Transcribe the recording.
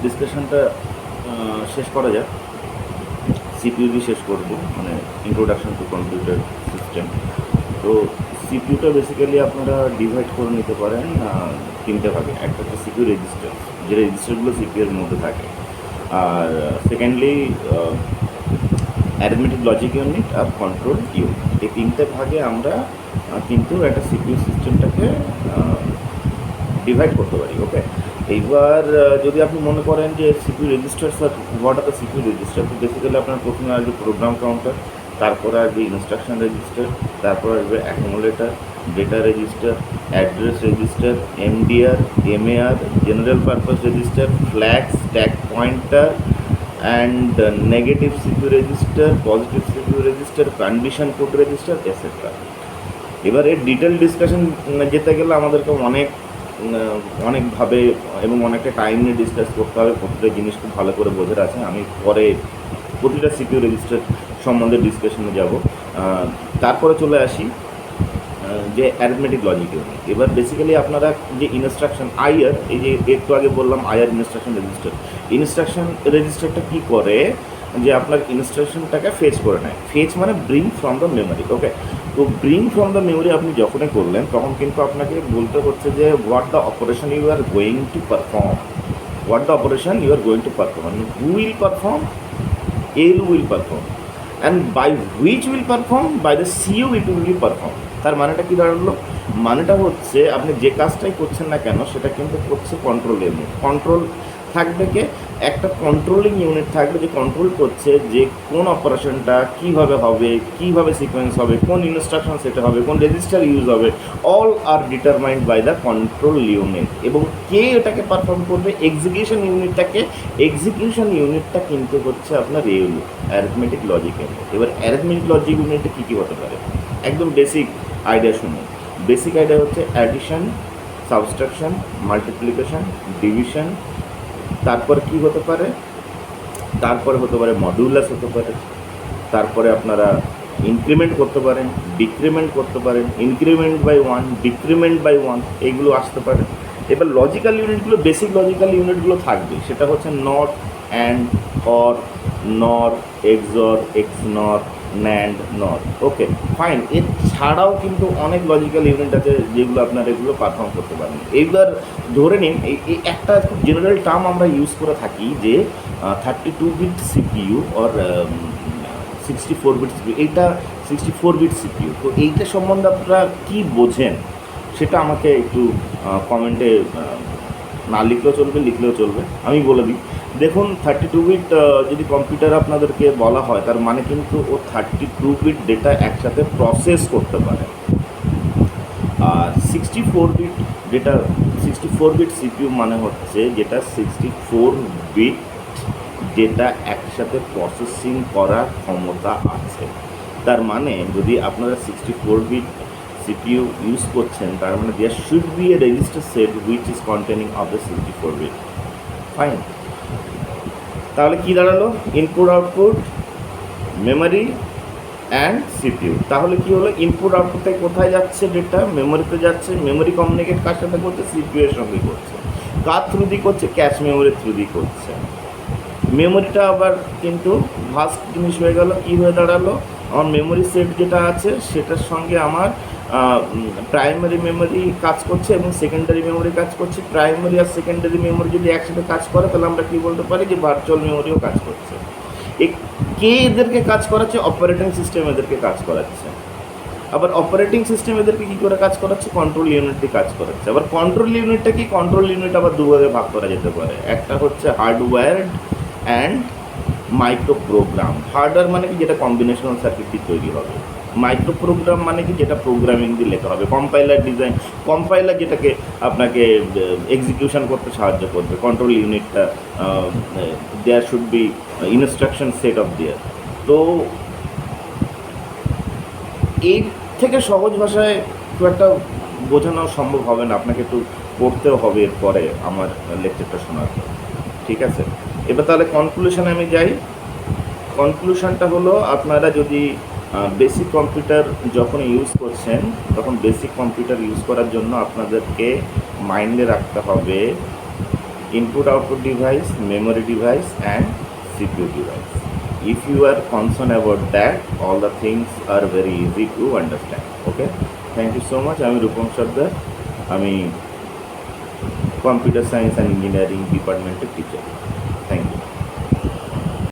ডিসকাশনটা শেষ করা যাক। সিপিইউ দিয়ে শেষ করব, মানে ইন্ট্রোডাকশন টু কম্পিউটার সিস্টেম। তো সিপিইউটা বেসিক্যালি আপনারা ডিভাইড করে নিতে পারেন তিনটে ভাগে। একটা হচ্ছে সিপিইউ রেজিস্টার, যে রেজিস্টারগুলো সিপিইউর মধ্যে থাকে। আর সেকেন্ডলি অ্যারিথমেটিক লজিক ইউনিট আর কন্ট্রোল ইউনিট। এই তিনটে ভাগে আমরা কিন্তু একটা সিপিইউ সিস্টেমটাকে ডিভাইড করতে পারি। ওকে, এইবার যদি আপনি মনে করেন যে CPU register, sir what are the CPU register, তো বেসিক্যালি আপনার প্রথমে আসবে প্রোগ্রাম কাউন্টার, তারপরে আসবে ইনস্ট্রাকশন রেজিস্টার, তারপরে আসবে accumulator, data register, address register, MDR, MAR, general purpose register, flag, stack pointer, and negative CPU register, positive CPU register, condition code register, etcetera. এবার এর ডিটেল ডিসকাশন যেতে গেলে আমাদেরকে অনেকভাবে এবং অনেকটা টাইম নিয়ে ডিসকাস করতে হবে। প্রতিটা জিনিস খুব ভালো করে বোঝার আছে। আমি পরে প্রতিটা সিপিইউ রেজিস্টার সম্বন্ধে ডিসকাশনে যাব। তারপরে চলে আসি যে অ্যারিথমেটিক লজিক ইউনিট। এবার বেসিক্যালি আপনারা যে ইনস্ট্রাকশন আইআর, এই যে একটু আগে বললাম আইআর ইনস্ট্রাকশন রেজিস্টারটা কী করে, যে আপনার ইনস্ট্রাকশনটাকে ফেচ করে নেয়। ফেচ মানে ব্রিং ফ্রম দ্য মেমোরি। ওকে, তো ব্রিং ফ্রম দ্য মেমোরি আপনি যখনই করলেন তখন কিন্তু আপনাকে বলতে হচ্ছে যে what the operation you are going to perform, and who will perform, L will perform, and by which will perform, by the CU it will be performed। তার মানেটা কী দাঁড়ালো? মানেটা হচ্ছে আপনি যে কাজটাই করছেন না কেন সেটা কিন্তু করছে কন্ট্রোল ইউনিট। কন্ট্রোল থাকবে কে? একটা কন্ট্রোলিং ইউনিট থাকবে যে কন্ট্রোল করছে যে কোন অপারেশনটা কীভাবে হবে, কীভাবে সিকোয়েন্স হবে, কোন ইনস্ট্রাকশন সেটা হবে, কোন রেজিস্টার ইউজ হবে, all are determined by the control unit. এবং কে এটাকে পারফর্ম করবে? এক্সিকিউশন ইউনিটটা কিন্তু হচ্ছে আপনার এএলইউ, অ্যারিথমেটিক লজিক ইউনিট। এবার অ্যারিথমেটিক লজিক ইউনিটে কী কী হতে পারে? একদম বেসিক আইডিয়া শুনুন। বেসিক আইডিয়া হচ্ছে অ্যাডিশন, সাবস্ট্রাকশন, মাল্টিপ্লিকেশন, ডিভিশন। তারপর কি হতে পারে? তারপরে হতে পারে মডুলাস হতে পারে। তারপরে আপনারা ইনক্রিমেন্ট করতে পারেন, ডিক্রিমেন্ট করতে পারেন, ইনক্রিমেন্ট বাই 1, ডিক্রিমেন্ট বাই 1, এইগুলো আসতে পারে। এবার লজিক্যাল ইউনিটগুলো, বেসিক লজিক্যাল ইউনিটগুলো থাকবে, সেটা হচ্ছে নট, অ্যান্ড, অর, নর, এক্সঅর, এক্সনর, ন্যান্ড, নর। Okay fine. এর ছাড়াও কিন্তু অনেক লজিক্যাল ইউনিট আছে যেগুলো আপনারা এগুলো পারফর্ম করতে পারেন। এইবার ধরে নিন এই একটা খুব জেনারেল টার্ম আমরা ইউজ করে থাকি যে 32 bit CPU or 64 bit CPU. এইটা 64 বিট সিপিইউ। তো এইটা সম্বন্ধে আপনারা কী বোঝেন সেটা আমাকে একটু কমেন্টে না লিখলেও চলবে, লিখলেও চলবে, আমি বলে দিই। দেখুন 32 বিট যদি কম্পিউটার আপনাদেরকে বলা হয় তার মানে কিন্তু ও 32 বিট ডেটা একসাথে প্রসেস করতে পারে। আর 64 বিট ডেটা, 64 বিট সিপিইউ মানে হচ্ছে যেটা 64 বিট ডেটা একসাথে প্রসেসিং করার ক্ষমতা আছে। তার মানে যদি আপনারা 64 বিট CPU ইউজ করছেন তার মানে there should be a register set which is containing of the 64 bit. Fine. তাহলে কী দাঁড়ালো? Input output, memory and CPU. তাহলে কী হলো? ইনপুট আউটপুটে কোথায় যাচ্ছে? ডেটা মেমোরিতে যাচ্ছে। মেমোরি কমিউনিকেট কার সাথে করছে? সিপিইউ এর সঙ্গে করছে। কার থ্রু দিয়ে করছে? ক্যাশ মেমোরির থ্রু দিয়ে করছে। মেমোরিটা আবার কিন্তু ভাস্ট জিনিস হয়ে গেল। কী হয়ে দাঁড়ালো? আমার মেমোরি সেট যেটা আছে সেটার সঙ্গে আমার প্রাইমারি মেমোরি কাজ করছে এবং সেকেন্ডারি মেমোরি কাজ করছে। প্রাইমারি আর সেকেন্ডারি মেমোরি যদি একসাথে কাজ করে তাহলে আমরা কী বলতে পারি? যে ভার্চুয়াল মেমোরিও কাজ করছে। কে এদেরকে কাজ করাচ্ছে? অপারেটিং সিস্টেম এদেরকে কাজ করাচ্ছে। আবার অপারেটিং সিস্টেম এদেরকে কী করে কাজ করাচ্ছে? কন্ট্রোল ইউনিট দিয়ে কাজ করাচ্ছে। আবার কন্ট্রোল ইউনিটটা কি? কন্ট্রোল ইউনিট আবার দুভাগে ভাগ করা যেতে পারে। একটা হচ্ছে hardware and microprogram. Hardware মানে কি? যেটা কম্বিনেশনাল সার্কিট দিয়ে তৈরি হবে। মাইক্রো প্রোগ্রাম মানে কি? যেটা প্রোগ্রামিং দিয়ে লেখা হবে। কম্পাইলার ডিজাইন, কম্পাইলার যেটাকে আপনাকে এক্সিকিউশন করতে সাহায্য করবে। কন্ট্রোল ইউনিটটা there should be instruction set of there. তো এই থেকে সহজ ভাষায় খুব একটা বোঝানো সম্ভব হবে না, আপনাকে একটু পড়তেও হবে এরপরে আমার লেকচারটা শোনার পর। ঠিক আছে, এবার তাহলে কনক্লুশনে আমি যাই। কনক্লুশনটা হলো, আপনারা যদি বেসিক কম্পিউটার যখন ইউজ করছেন তখন বেসিক কম্পিউটার ইউজ করার জন্য আপনাদেরকে মাইন্ডে রাখতে হবে input output device, memory device, and CPU device. If you are concerned about that, all the things are very easy to understand. Okay, thank you so much. আমি রূপম সর্দার, আমি কম্পিউটার সায়েন্স অ্যান্ড ইঞ্জিনিয়ারিং ডিপার্টমেন্টের teacher.